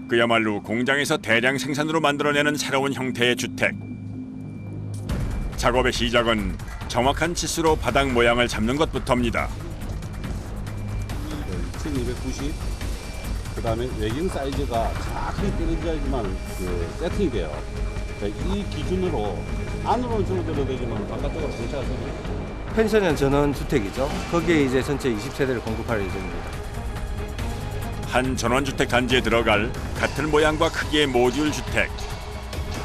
그야말로 공장에서 대량 생산으로 만들어내는 새로운 형태의 주택. 작업의 시작은 정확한 치수로 바닥 모양을 잡는 것부터입니다. 2290. 그다음에 외경 사이즈가 정확하게 떨어져야지만 세팅이 돼요. 이 기준으로 안으로는 줄어들어야 되지만 바깥쪽으로 공차가 생겨요. 펜션형 전원 주택이죠. 거기에 이제 전체 20세대를 공급할 예정입니다. 한 전원주택 단지에 들어갈 같은 모양과 크기의 모듈 주택.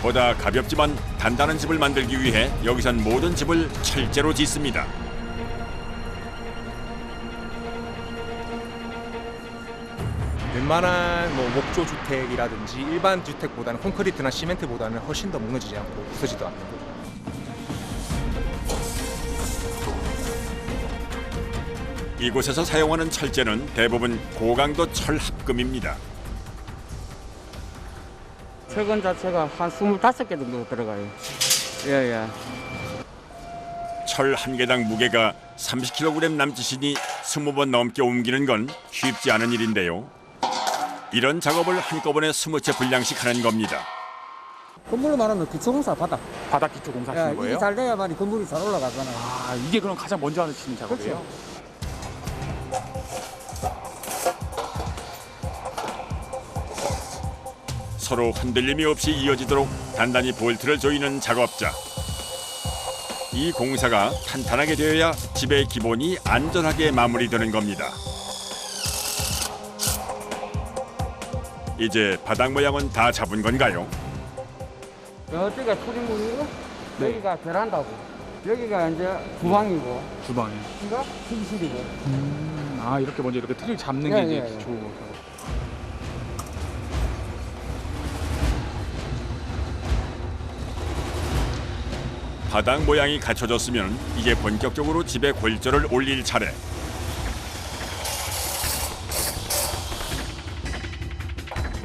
보다 가볍지만 단단한 집을 만들기 위해 여기선 모든 집을 철제로 짓습니다. 웬만한 목조 주택이라든지 일반 주택보다는 콘크리트나 시멘트보다는 훨씬 더 무너지지 않고 부서지도 않는 거죠. 이곳에서 사용하는 철제는 대부분 고강도 철 합금입니다. 철근 자체가 한 25개 정도 들어가요. 예. 철 한 개당 무게가 30kg 남짓이니 20번 넘게 옮기는 건 쉽지 않은 일인데요. 이런 작업을 한꺼번에 20채 분량씩 하는 겁니다. 건물로 말하면 기초공사 바닥. 바닥 기초 공사 하시는 이게 거예요? 잘 돼야만이 건물이 잘 올라가잖아요. 아, 이게 그럼 가장 먼저 하시는 작업이에요? 그렇죠. 서로 흔들림이 없이 이어지도록 단단히 볼트를 조이는 작업자. 이 공사가 탄탄하게 되어야 집의 기본이 안전하게 마무리되는 겁니다. 이제 바닥 모양은 다 잡은 건가요? 여기가 수리문이고 네. 여기가 베란다고 여기가 이제 주방이고 주방에. 여기가 침실이고. 아, 이렇게 먼저 이렇게 틀을 잡는 게 예, 이제 예, 예. 기초 작업. 바닥 모양이 갖춰졌으면 이제 본격적으로 집에 골조를 올릴 차례.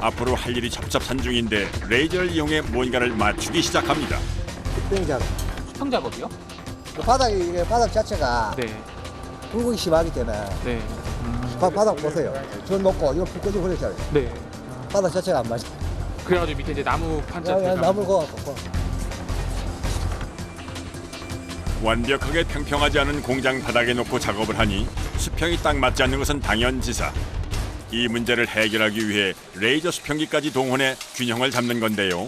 앞으로 할 일이 첩첩산중인데 레이저를 이용해 뭔가를 맞추기 시작합니다. 땡작. 수평 작업이요? 바닥이 이게 바닥 자체가 네. 굴곡이 심하기 때문에 네. 바닥 보세요. 저 놓고 이거 불 꺼져 버렸잖아요. 네. 바닥 자체가 안 맞아. 그래가지고 밑에 이제 나무 판자 들어가면 나물 거갖고. 완벽하게 평평하지 않은 공장 바닥에 놓고 작업을 하니 수평이 딱 맞지 않는 것은 당연지사. 이 문제를 해결하기 위해 레이저 수평기까지 동원해 균형을 잡는 건데요.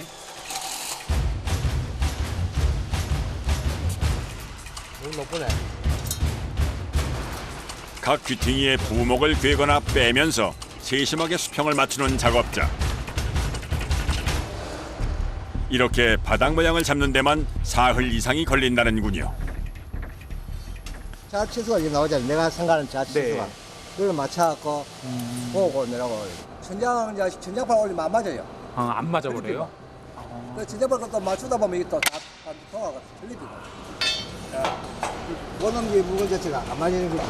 너무 높네. 각 귀퉁이의 부목을 괴거나 빼면서 세심하게 수평을 맞추는 작업자. 이렇게 바닥 모양을 잡는 데만 사흘 이상이 걸린다는군요. 자 치수가 이제 나오잖아요. 내가 생각하는 자 치수가. 네. 그걸 맞춰갖고 보고 내라고. 천장판 올리면 안 맞아요. 아, 안 맞아버려요? 그 천장판 또 맞추다 보면 이게 또다 통화가 틀립니다. 원음기 무건 자체가 안 맞는 거죠.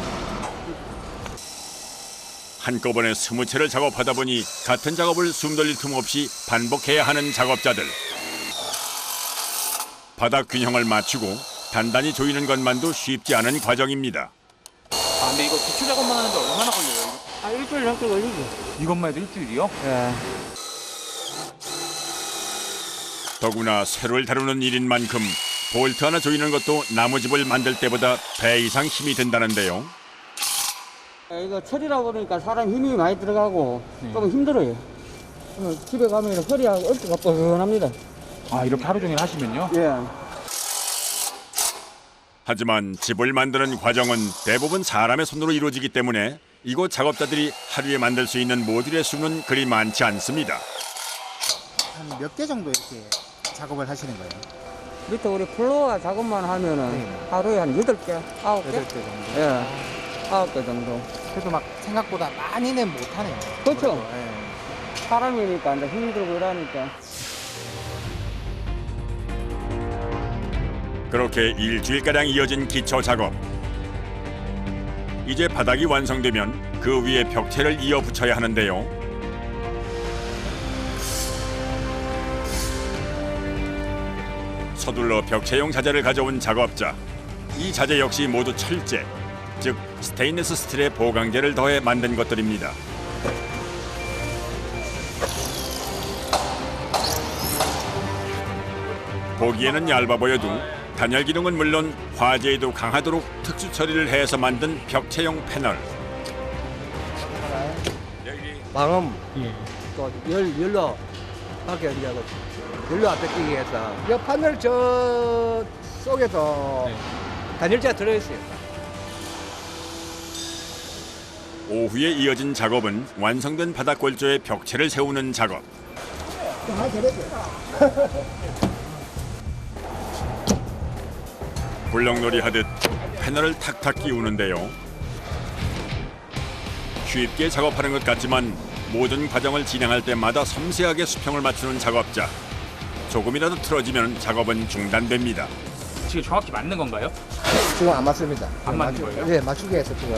한꺼번에 20채를 작업하다 보니 같은 작업을 숨 돌릴 틈 없이 반복해야 하는 작업자들. 바닥 균형을 맞추고 단단히 조이는 것만도 쉽지 않은 과정입니다. 아, 근데 이거 기초 작업만 하는데 얼마나 걸려요? 아, 일주일 넘게 걸리죠. 이것만 해도 일주일이요? 예. 더구나 쇠를 다루는 일인 만큼 볼트 하나 조이는 것도 나무집을 만들 때보다 배 이상 힘이 든다는데요. 이거 철이라 보니까 사람 힘이 많이 들어가고 네. 좀 힘들어요. 집에 가면 허리하고 어깨가 뻐근합니다. 아, 이렇게 하루 종일 하시면요? 예. 하지만 집을 만드는 과정은 대부분 사람의 손으로 이루어지기 때문에 이곳 작업자들이 하루에 만들 수 있는 모듈의 수는 그리 많지 않습니다. 한 몇 개 정도 이렇게 작업을 하시는 거예요? 밑에 우리 플로어 작업만 하면은 네. 하루에 한 8개, 9개? 8개 정도? 예. 9개 정도. 그래도 막 생각보다 많이는 못하네요. 그렇죠. 그래도, 예. 사람이니까 이제 힘이 들고 이러니까. 그렇게 일주일가량 이어진 기초 작업. 이제 바닥이 완성되면 그 위에 벽체를 이어 붙여야 하는데요. 서둘러 벽체용 자재를 가져온 작업자. 이 자재 역시 모두 철제, 즉 스테인리스 스틸의 보강제를 더해 만든 것들입니다. 보기에는 얇아 보여도 단열 기능은 물론 화재에도 강하도록 특수 처리를 해서 만든 벽체용 패널. 방음, 예. 또 연료 밖에 이제 연료 안 뺏기기 위해서 이 판넬 저 속에도 네. 단열재가 들어있어요. 오후에 이어진 작업은 완성된 바닥골조에 벽체를 세우는 작업. 불렁놀이 하듯 패널을 탁탁 끼우는데요. 쉽게 작업하는 것 같지만 모든 과정을 진행할 때마다 섬세하게 수평을 맞추는 작업자. 조금이라도 틀어지면 작업은 중단됩니다. 지금 정확히 맞는 건가요? 지금 안 맞습니다. 안 맞는 거예요? 네, 맞추기 위해서 지금.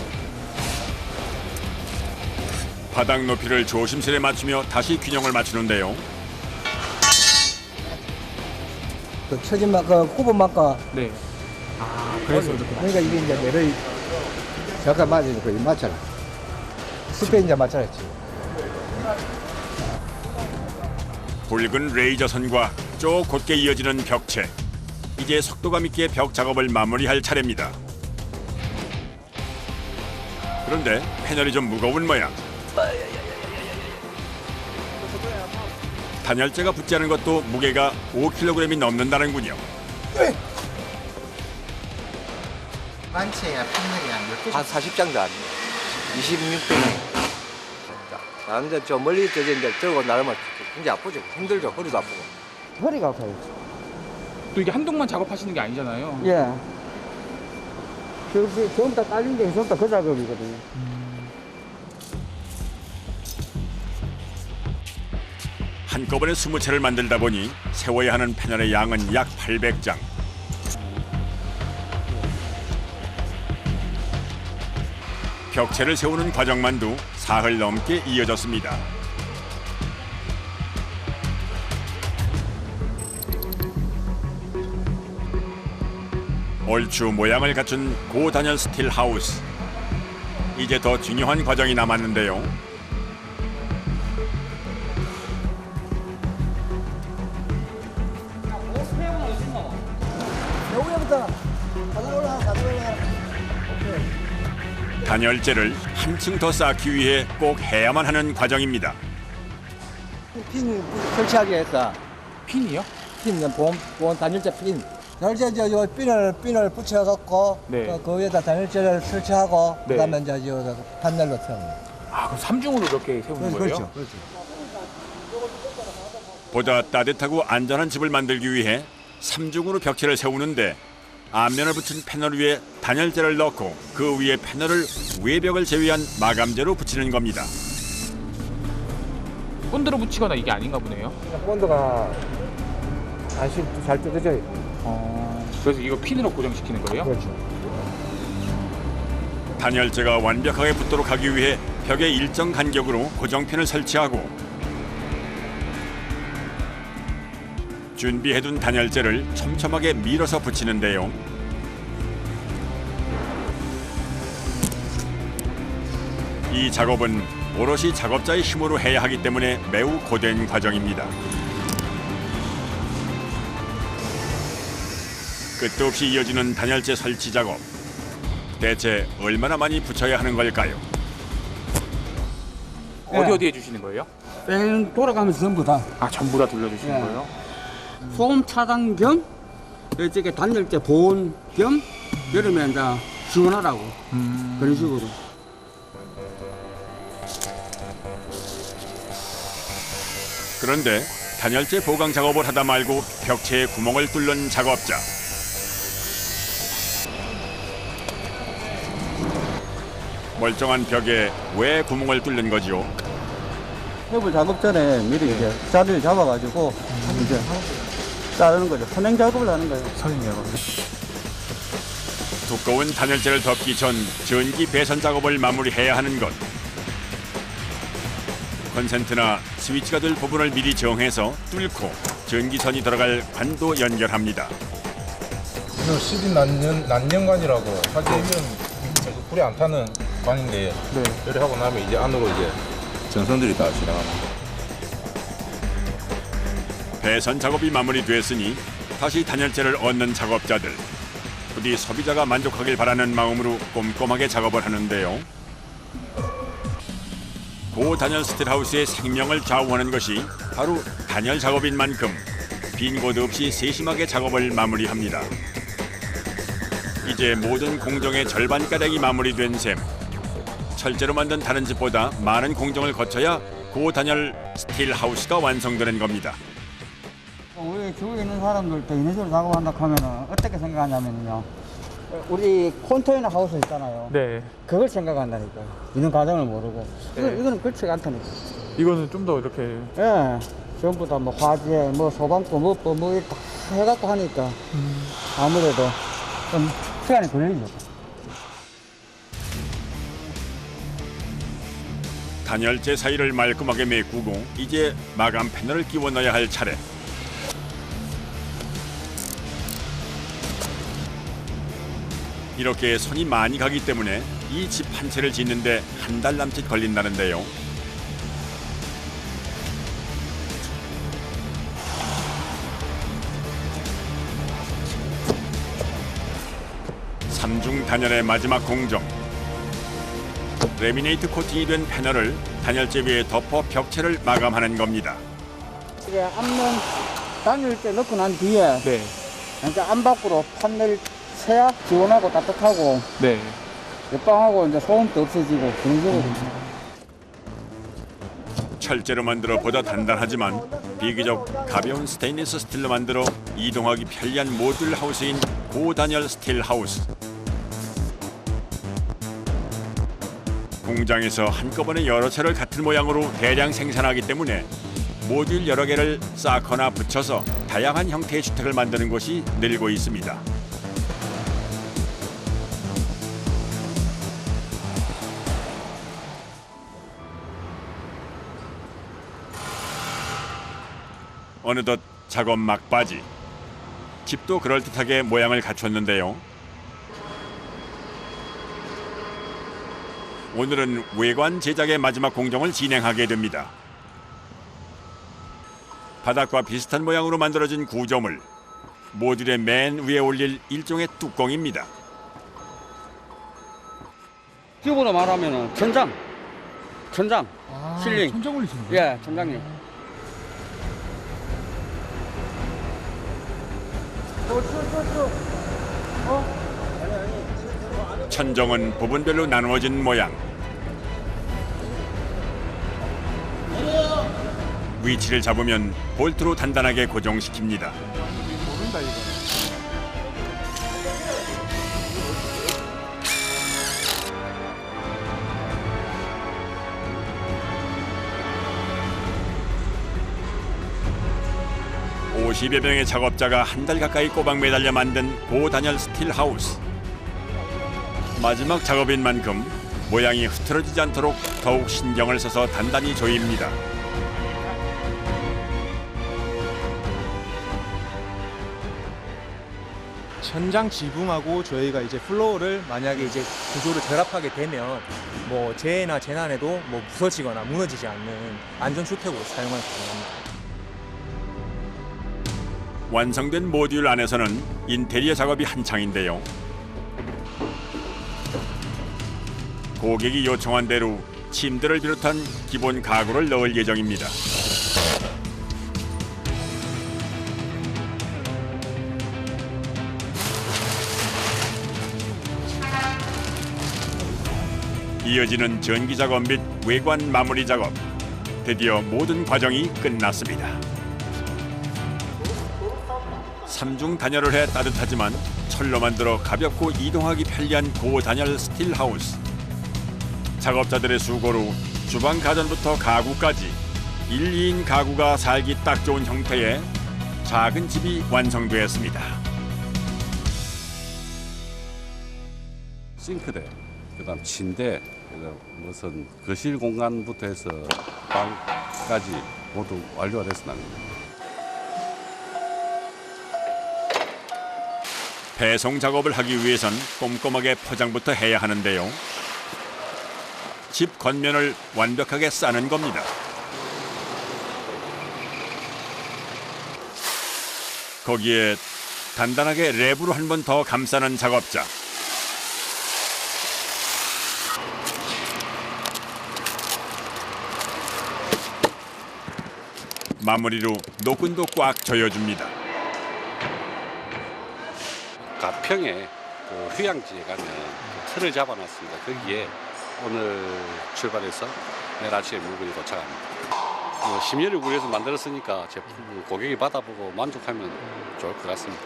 바닥 높이를 조심스레 맞추며 다시 균형을 맞추는데요. 그 처진 만큼, 굽은 만큼. 네. 아, 그래서 이렇게. 그러니까 이게 이제 내를 잠깐 맞으니까 거의 맞잖아. 스페인 이제 맞잖아, 지금. 붉은 레이저 선과 쭉 곧게 이어지는 벽체. 이제 속도감 있게 벽 작업을 마무리할 차례입니다. 그런데 패널이 좀 무거운 모양. 단열재가 붙지 않은 것도 무게가 5kg이 넘는다는군요. 반체야 판넬이 한 10개 한 40장도 안 돼요. 26평. 나는데 저 멀리 저기인데 들고 나르면 굉장히 아프죠. 힘들죠. 허리도 아프고. 허리가 아파요. 또 이게 한동만 작업하시는 게 아니잖아요. 예. 전부 다 깔린 게 전부 다 그 작업이거든요. 한꺼번에 20채를 만들다 보니 세워야 하는 패널의 양은 약 800장. 벽체를 세우는 과정만도 사흘 넘게 이어졌습니다. 얼추 모양을 갖춘 고단열 스틸 하우스. 이제 더 중요한 과정이 남았는데요. 여기부터 가자 올라. 단열재를 한층 더 쌓기 위해 꼭 해야만 하는 과정입니다. 핀 설치하기 위해서 핀이요? 핀, 보온 단열재 핀. 단열재 이제 요 핀을 붙여갖고 네. 그 위에다 단열재를 설치하고 네. 그다음에 이제 요 판넬로 세웁니다. 아, 그럼 3중으로 이렇게 세우는 거예요? 그렇죠. 보다 따뜻하고 안전한 집을 만들기 위해 3중으로 벽체를 세우는데 앞면을 붙인 패널 위에 단열재를 넣고 그 위에 패널을 외벽을 제외한 마감재로 붙이는 겁니다. 본드로 붙이거나 이게 아닌가 보네요. 본드가 다시 잘 뜯어져요. 그래서 이거 핀으로 고정시키는 거예요? 그렇죠. 단열재가 완벽하게 붙도록 하기 위해 벽에 일정 간격으로 고정핀을 설치하고 준비해둔 단열재를 촘촘하게 밀어서 붙이는데요. 이 작업은 오롯이 작업자의 힘으로 해야 하기 때문에 매우 고된 과정입니다. 끝도 없이 이어지는 단열재 설치 작업. 대체 얼마나 많이 붙여야 하는 걸까요? 어디 해주시는 거예요? 뺑 돌아가면서 전부 다. 아, 전부 다 돌려주시는 네. 거예요? 소음 차단 겸, 이쪽에 단열재 보온 겸, 여름에 이제 시원하라고. 그런 식으로. 그런데 단열재 보강 작업을 하다 말고 벽체에 구멍을 뚫는 작업자. 멀쩡한 벽에 왜 구멍을 뚫는 거지요? 해부 작업 전에 미리 이제 자리를 잡아가지고 이제 자르는 거죠. 선행 작업을 하는 거예요. 두꺼운 단열재를 덮기 전 전기 배선 작업을 마무리해야 하는 것. 콘센트나 스위치가 될 부분을 미리 정해서 뚫고 전기선이 들어갈 관도 연결합니다. 저 CD 난연관이라고 사실은 불이 안 타는 관인데 이렇게 하고 나면 이제 안으로 이제 전선들이 다 지나갑니다. 배선 작업이 마무리됐으니 다시 단열재를 얻는 작업자들. 부디 소비자가 만족하길 바라는 마음으로 꼼꼼하게 작업을 하는데요. 고단열 스틸하우스의 생명을 좌우하는 것이 바로 단열 작업인 만큼 빈 곳 없이 세심하게 작업을 마무리합니다. 이제 모든 공정의 절반가량이 마무리된 셈. 철제로 만든 다른 집보다 많은 공정을 거쳐야 고단열 스틸하우스가 완성되는 겁니다. 우리 지구에 있는 사람들도 이런 식으로 작업한다 하면은 어떻게 생각하냐면요. 우리 컨테이너 하우스 있잖아요. 네. 그걸 생각한다니까요. 이런 과정을 모르고. 이거는 그렇지가 않다니까. 이거는 좀 더 이렇게 예. 전부 다 뭐 화재, 뭐 소방법, 뭐 이렇게 다 해갖고 하니까 아무래도 좀 시간이 걸리죠. 단열재 사이를 말끔하게 메꾸고 이제 마감 패널을 끼워 넣어야 할 차례. 이렇게 손이 많이 가기 때문에 이 집 한 채를 짓는데 한 달 남짓 걸린다는데요. 삼중 단열의 마지막 공정. 레미네이트 코팅이 된 패널을 단열재 위에 덮어 벽체를 마감하는 겁니다. 이게 앞면 단열재 넣고 난 뒤에 네. 그러니까 안 밖으로 판넬 새야 시원하고 따뜻하고 네. 옆방하고 이제 소음도 없어지고 그런 거거든요. 철제로 만들어 보다 단단하지만 비교적 가벼운 스테인리스 스틸로 만들어 이동하기 편리한 모듈 하우스인 고단열 스틸 하우스. 공장에서 한꺼번에 여러 채를 같은 모양으로 대량 생산하기 때문에 모듈 여러 개를 쌓거나 붙여서 다양한 형태의 주택을 만드는 곳이 늘고 있습니다. 어느덧 작업 막바지. 집도 그럴듯하게 모양을 갖췄는데요. 오늘은 외관 제작의 마지막 공정을 진행하게 됩니다. 바닥과 비슷한 모양으로 만들어진 구조물, 모듈의 맨 위에 올릴 일종의 뚜껑입니다. 튜브로 말하면 천장, 실링. 천장 올리시는 거예요? 예, 천장님. 천정은 부분별로 나누어진 모양. 위치를 잡으면 볼트로 단단하게 고정시킵니다. 모른다 이거. (50여) 명의 작업자가 한 달 가까이 꼬박 매달려 만든 고단열 스틸 하우스. 마지막 작업인 만큼 모양이 흐트러지지 않도록 더욱 신경을 써서 단단히 조입니다. 천장 지붕하고 저희가 이제 플로어를 만약에 이제 구조를 결합하게 되면 뭐 재해나 재난에도 뭐 부서지거나 무너지지 않는 안전주택으로 사용할 수 있습니다. 완성된 모듈 안에서는 인테리어 작업이 한창인데요. 고객이 요청한 대로 침대를 비롯한 기본 가구를 넣을 예정입니다. 이어지는 전기 작업 및 외관 마무리 작업. 드디어 모든 과정이 끝났습니다. 삼중 단열을 해 따뜻하지만 철로 만들어 가볍고 이동하기 편리한 고단열 스틸 하우스. 작업자들의 수고로 주방 가전부터 가구까지 1, 2인 가구가 살기 딱 좋은 형태의 작은 집이 완성되었습니다. 싱크대, 그다음 침대, 그다음 무슨 거실 공간부터 해서 방까지 모두 완료가 됐습니다. 배송 작업을 하기 위해선 꼼꼼하게 포장부터 해야 하는데요. 집 겉면을 완벽하게 싸는 겁니다. 거기에 간단하게 랩으로 한 번 더 감싸는 작업자. 마무리로 노끈도 꽉 조여줍니다. 가평에 그 휴양지에 가면 그 틀을 잡아놨습니다. 거기에 오늘 출발해서 내일 아침에 물건이 도착합니다. 심혈을 우려해서 만들었으니까 제품 고객이 받아보고 만족하면 좋을 것 같습니다.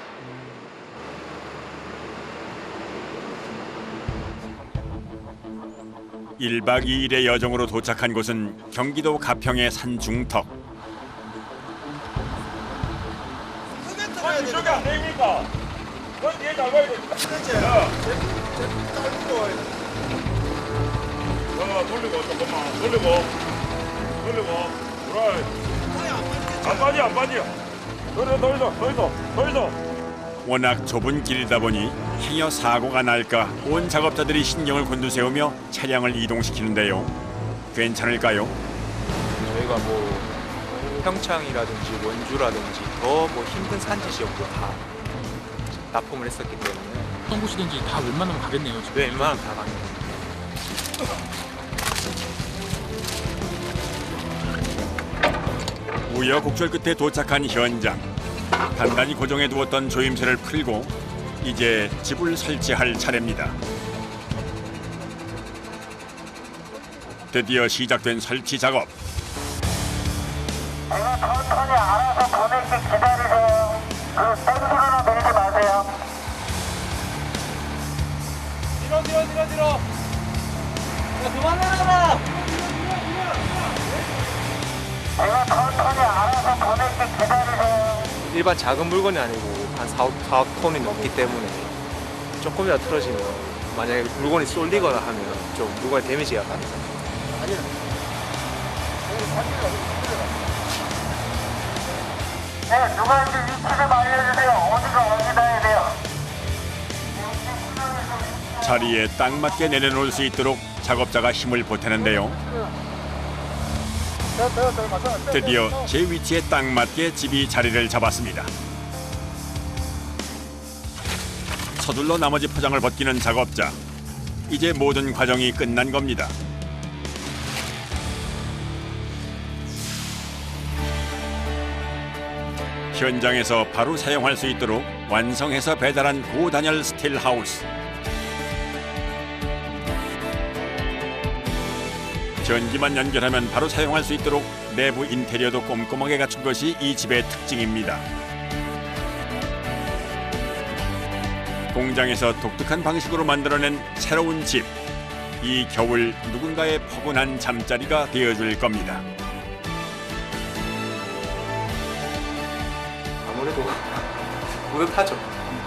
일박 2일의 여정으로 도착한 곳은 경기도 가평의 산중턱. 저기 안 됩니까? 넌 뒤에 나가야 됩니다. 돌리고 잠깐만 돌리고 그래 안 빠지 더 있어 워낙 좁은 길이다 보니 행여 사고가 날까 온 작업자들이 신경을 곤두세우며 차량을 이동시키는데요. 괜찮을까요? 저희가 뭐 평창이라든지 원주라든지 더 뭐 힘든 산지 지역도 다 납품을 했었기 때문에 어떤 곳이든지 다 웬만하면 가겠네요. 지금. 네, 웬만하면 다 갑니다. 우여곡절 끝에 도착한 현장. 단단히 고정해 두었던 조임새를 풀고 이제 집을 설치할 차례입니다. 드디어 시작된 설치 작업. 제가 천천히 알아서 보낼게 기다리세요. 그 땡기거나 내리지 마세요. 뒤로 야, 그만 내려라. 제가 천천히 알아서 보낼게 기다리세요. 일반 작은 물건이 아니고 한 4톤이 넘기 때문에 조금이라도 틀어지면 만약에 물건이 쏠리거나 하면 좀 물건에 데미지가 가능합니다. 네, 누가 이제 위치 좀 알려주세요. 어디가 해야 돼요? 자리에 딱 맞게 내려놓을 수 있도록 작업자가 힘을 보태는데요. 드디어 제 위치에 딱 맞게 집이 자리를 잡았습니다. 서둘러 나머지 포장을 벗기는 작업자. 이제 모든 과정이 끝난 겁니다. 현장에서 바로 사용할 수 있도록 완성해서 배달한 고단열 스틸 하우스. 전기만 연결하면 바로 사용할 수 있도록 내부 인테리어도 꼼꼼하게 갖춘 것이 이 집의 특징입니다. 공장에서 독특한 방식으로 만들어낸 새로운 집. 이 겨울 누군가의 포근한 잠자리가 되어줄 겁니다. 아무래도 뿌듯하죠.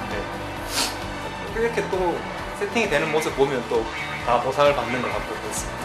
네. 이렇게 또 세팅이 되는 모습 보면 또 다 보상을 받는 것 같고 그렇습니다.